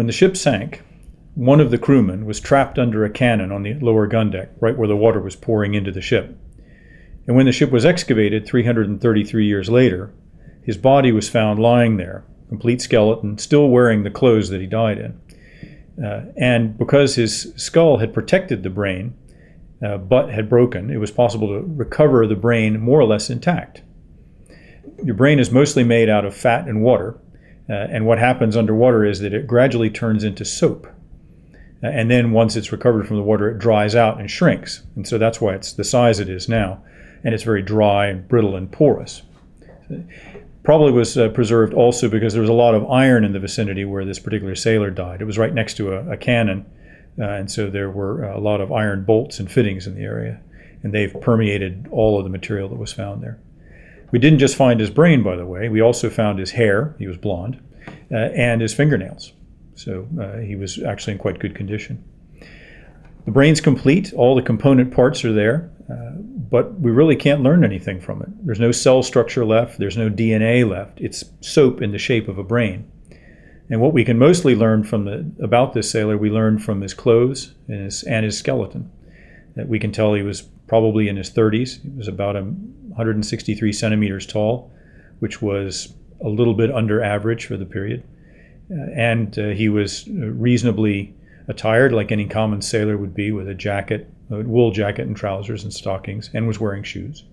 When the ship sank, one of the crewmen was trapped under a cannon on the lower gun deck, right where the water was pouring into the ship. And when the ship was excavated 333 years later, his body was found lying there, complete skeleton, still wearing the clothes that he died in. And because his skull had protected the brain, but had broken, it was possible to recover the brain more or less intact. Your brain is mostly made out of fat and water, and what happens underwater is that it gradually turns into soap. And then once it's recovered from the water, it dries out and shrinks. And so that's why it's the size it is now. And it's very dry and brittle and porous. Probably was preserved also because there was a lot of iron in the vicinity where this particular sailor died. It was right next to a cannon, and so there were a lot of iron bolts and fittings in the area. And they've permeated all of the material that was found there. We didn't just find his brain, by the way. We also found his hair, he was blonde, and his fingernails. So he was actually in quite good condition. The brain's complete, all the component parts are there, but we really can't learn anything from it. There's no cell structure left, there's no DNA left. It's soap in the shape of a brain. And what we can mostly learn about this sailor, we learned from his clothes and his skeleton. We can tell he was probably in his 30s. He was about 163 centimeters tall, which was a little bit under average for the period. And he was reasonably attired like any common sailor would be, with a jacket, a wool jacket and trousers and stockings, and was wearing shoes.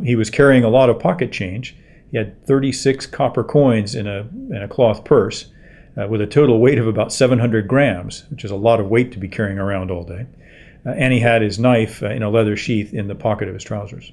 He was carrying a lot of pocket change. He had 36 copper coins in a cloth purse with a total weight of about 700 grams, which is a lot of weight to be carrying around all day. And he had his knife in a leather sheath in the pocket of his trousers.